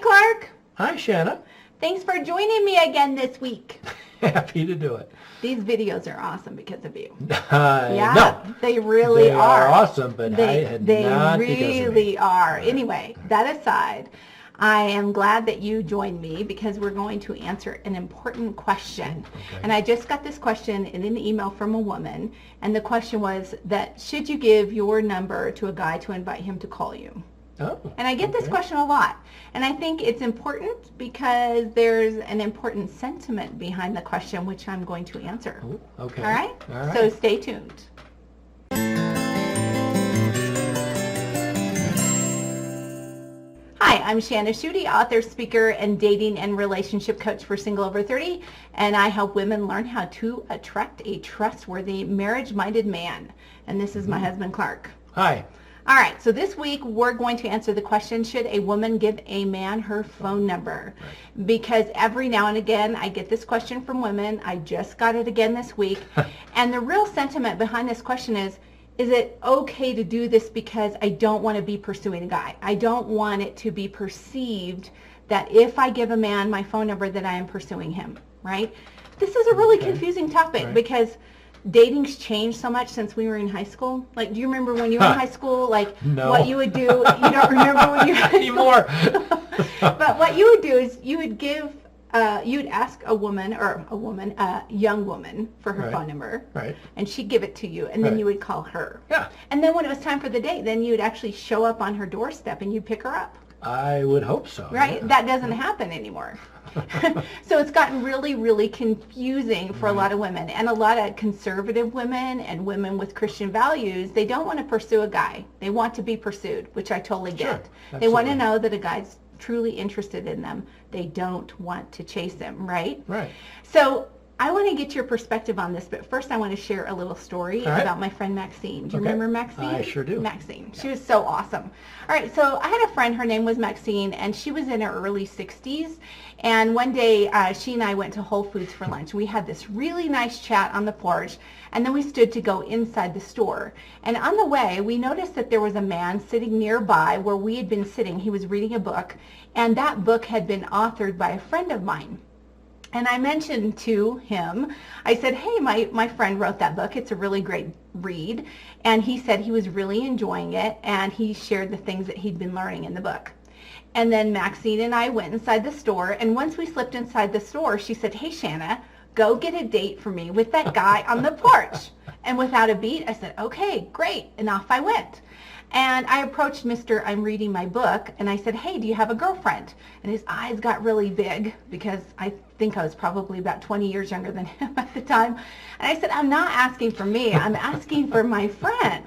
Clark. Hi, Shana. Thanks for joining me again this week. Happy to do it. These videos are awesome because of you. No, they really are awesome, but they not because of me. They really are. Anyway, that aside, I am glad that you joined me because we're going to answer an important question. Okay. And I just got this question in an email from a woman, and the question was that should you give your number to a guy to invite him to call you? Oh, and I get this question a lot. And I think it's important because there's an important sentiment behind the question, which I'm going to answer. Ooh, okay. All right? All right. So stay tuned. Hi, I'm Shana Schutte, author, speaker, and dating and relationship coach for Single Over 30. And I help women learn how to attract a trustworthy, marriage-minded man. And this is my husband, Clark. Hi. All right, so this week we're going to answer the question, should a woman give a man her phone number? Right. Because every now and again I get this question from women. I just got it again this week. And the real sentiment behind this question is it okay to do this because I don't want to be pursuing a guy? I don't want it to be perceived that if I give a man my phone number that I am pursuing him, right? This is a really confusing topic because dating's changed so much since we were in high school. Like, do you remember when you were in high school, like what you would do? You don't remember when you anymore. But what you would do is you would give, you would ask a young woman for her phone number, and she'd give it to you, and then you would call her. Yeah. And then when it was time for the date, then you would actually show up on her doorstep and you'd pick her up. I would hope so. Right? Yeah. That doesn't happen anymore. So it's gotten really, really confusing for a lot of women, and a lot of conservative women and women with Christian values. They don't want to pursue a guy. They want to be pursued, which I totally get. They want to know that a guy's truly interested in them. They don't want to chase him, right? Right. So I want to get your perspective on this, but first I want to share a little story about my friend Maxine. Do you remember Maxine? I sure do. Maxine. She was so awesome. All right, so I had a friend, her name was Maxine, and she was in her early 60s. And one day she and I went to Whole Foods for lunch. We had this really nice chat on the porch, and then we stood to go inside the store. And on the way, we noticed that there was a man sitting nearby where we had been sitting. He was reading a book, and that book had been authored by a friend of mine. And I mentioned to him, I said, hey, my friend wrote that book. It's a really great read. And he said he was really enjoying it, and he shared the things that he'd been learning in the book. And then Maxine and I went inside the store, and once we slipped inside the store, she said, hey, Shana, go get a date for me with that guy on the porch. And without a beat, I said, okay, great. And off I went. And I approached Mr. I'm reading my book, and I said, hey, do you have a girlfriend? And his eyes got really big because I think I was probably about 20 years younger than him at the time. And I said, I'm not asking for me. I'm asking for my friend,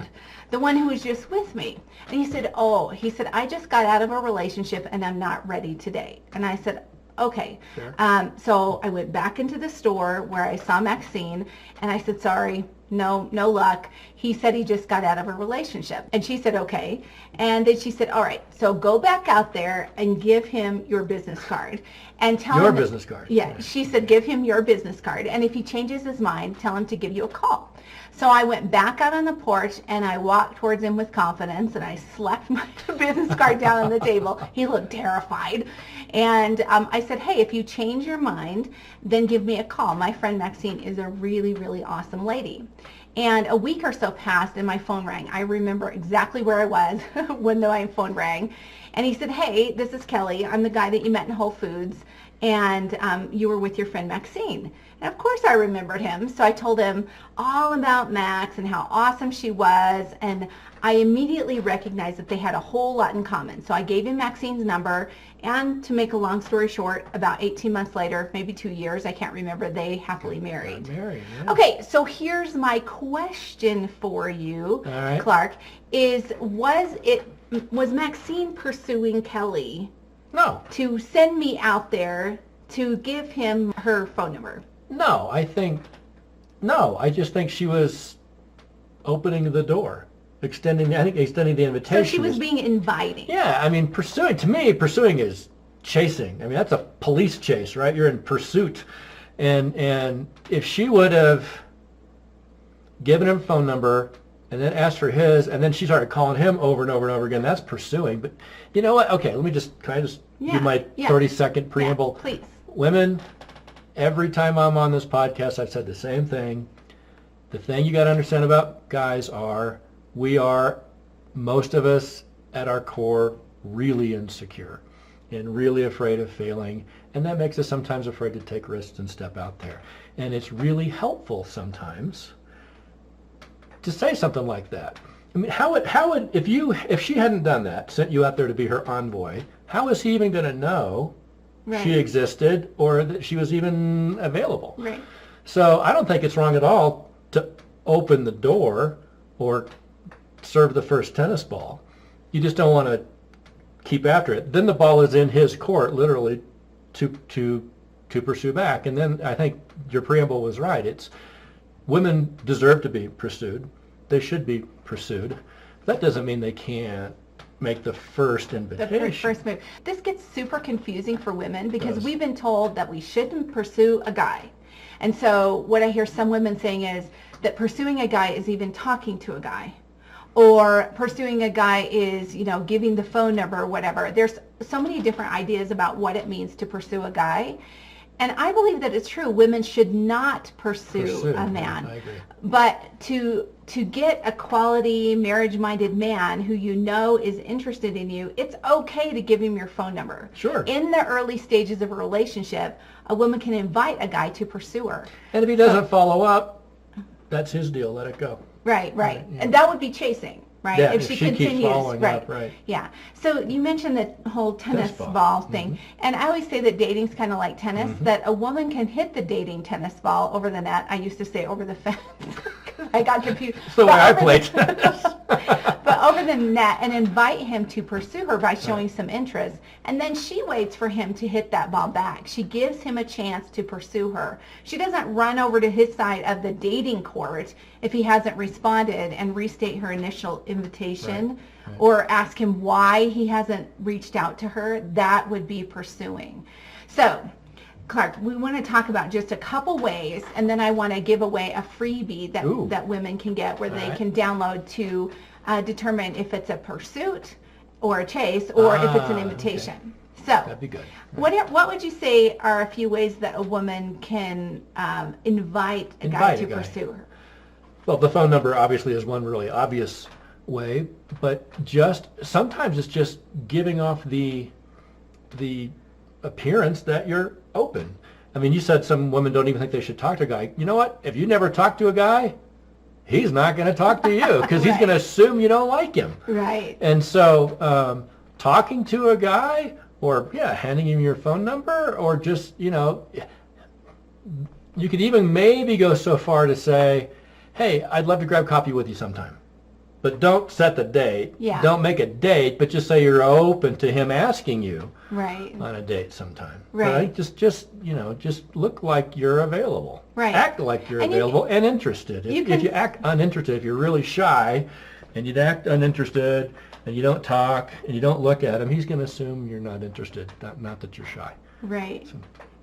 the one who was just with me. And he said, I just got out of a relationship, and I'm not ready today. And I said, okay. Sure. So I went back into the store where I saw Maxine, and I said, sorry, no luck. He said he just got out of a relationship. And she said, okay. And then she said, all right, so go back out there and give him your business card. And tell him your business card. Yeah, right. She said, give him your business card. And if he changes his mind, tell him to give you a call. So I went back out on the porch, and I walked towards him with confidence, and I slapped my business card down on the table. He looked terrified. And I said, hey, if you change your mind, then give me a call. My friend Maxine is a really, really awesome lady. And a week or so passed, and my phone rang. I remember exactly where I was when my phone rang. And he said, hey, this is Kelly. I'm the guy that you met in Whole Foods, and you were with your friend Maxine. And of course I remembered him, so I told him all about Max and how awesome she was, and I immediately recognized that they had a whole lot in common. So I gave him Maxine's number, and to make a long story short, about 18 months later, maybe 2 years, I can't remember, they happily married. Yeah. Okay, so here's my question for you, Clark, was Maxine pursuing Kelly? No. To send me out there to give him her phone number? No, I just think she was opening the door, extending the invitation. So she was being inviting. Yeah, I mean, to me, pursuing is chasing. I mean, that's a police chase, right? You're in pursuit. And if she would have given him a phone number, and then asked for his, and then she started calling him over and over and over again. That's pursuing. But you know what? Okay, can I just do my 30-second preamble? Yeah, please. Women, every time I'm on this podcast, I've said the same thing. The thing you got to understand about guys we are, most of us at our core, really insecure and really afraid of failing, and that makes us sometimes afraid to take risks and step out there. And it's really helpful sometimes to say something like that. I mean, how would if she hadn't done that, sent you out there to be her envoy, how is he even going to know she existed or that she was even available? Right. So I don't think it's wrong at all to open the door or serve the first tennis ball. You just don't want to keep after it. Then the ball is in his court, literally, to pursue back. And then I think your preamble was right. It's women deserve to be pursued. They should be pursued. That doesn't mean they can't make the first invitation. The first move. This gets super confusing for women because we've been told that we shouldn't pursue a guy. And so what I hear some women saying is that pursuing a guy is even talking to a guy. Or pursuing a guy is, giving the phone number or whatever. There's so many different ideas about what it means to pursue a guy. And I believe that it's true. Women should not pursue a man. I agree. But to get a quality, marriage-minded man who is interested in you, it's okay to give him your phone number. Sure. In the early stages of a relationship, a woman can invite a guy to pursue her. And if he doesn't follow up, that's his deal. Let it go. Right. Yeah. And that would be chasing, right? Yeah, if she continues, keeps following up, right. Yeah. So you mentioned the whole tennis ball thing. And I always say that dating's kind of like tennis, that a woman can hit the dating tennis ball over the net. I used to say over the fence. I got confused. That's the way I played tennis. But over the net and invite him to pursue her by showing some interest. And then she waits for him to hit that ball back. She gives him a chance to pursue her. She doesn't run over to his side of the dating court if he hasn't responded and restate her initial invitation or ask him why he hasn't reached out to her. That would be pursuing. So Clark, we want to talk about just a couple ways, and then I want to give away a freebie that women can get where they can download to determine if it's a pursuit or a chase or if it's an invitation. Okay. So that'd be good. What would you say are a few ways that a woman can invite a guy to pursue her? Well, the phone number obviously is one really obvious way, but sometimes it's just giving off the appearance that you're open. I mean, you said some women don't even think they should talk to a guy. You know what? If you never talk to a guy, he's not going to talk to you because he's going to assume you don't like him. Right. And so talking to a guy or, handing him your phone number or just, you could even maybe go so far to say, hey, I'd love to grab coffee with you sometime. But don't set the date. Yeah. Don't make a date, but just say you're open to him asking you on a date sometime. Right. Just look like you're available. Right. Act like you're available and interested. If you act uninterested, if you're really shy and you act uninterested and you don't talk and you don't look at him, he's going to assume you're not interested, not that you're shy. Right.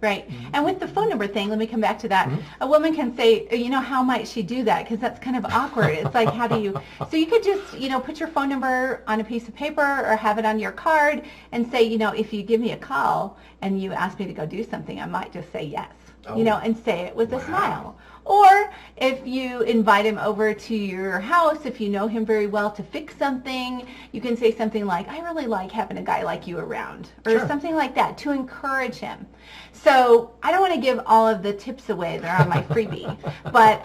Right. And with the phone number thing, let me come back to that. A woman can say, how might she do that? Because that's kind of awkward. It's like, how do you? So you could just, put your phone number on a piece of paper or have it on your card and say, if you give me a call and you ask me to go do something, I might just say yes, and say it with a smile. Or if you invite him over to your house, if you know him very well, to fix something, you can say something like, I really like having a guy like you around, or something like that to encourage him. So I don't want to give all of the tips away that are on my freebie, but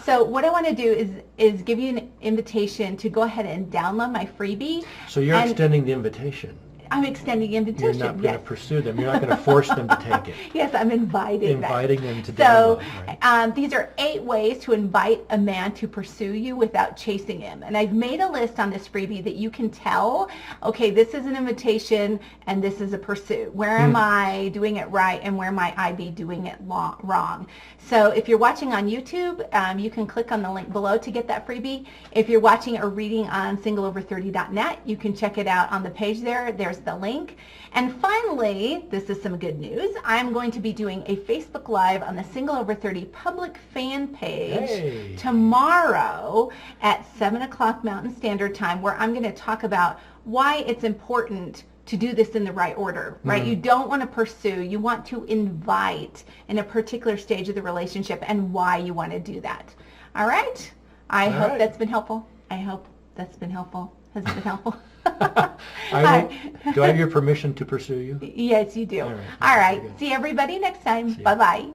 so what I want to do is give you an invitation to go ahead and download my freebie. So you're extending the invitation. I'm extending the invitation. You're not going to pursue them. You're not going to force them to take it. Yes, I'm inviting them to download. So these are 8 ways to invite a man to pursue you without chasing him. And I've made a list on this freebie that you can tell, okay, this is an invitation and this is a pursuit. Where am I doing it right and where might I be doing it wrong? So if you're watching on YouTube, you can click on the link below to get that freebie. If you're watching or reading on singleover30.net, you can check it out on the page there. There's there's the link. And finally, this is some good news. I'm going to be doing a Facebook Live on the Single Over 30 public fan page tomorrow at 7 o'clock Mountain Standard Time, where I'm going to talk about why it's important to do this in the right order, right? You don't want to pursue, you want to invite in a particular stage of the relationship and why you want to do that. All right? I hope that's been helpful. I hope that's been helpful. Has it been helpful? Do I have your permission to pursue you? Yes, you do. All right. All right. See everybody next time. Bye-bye.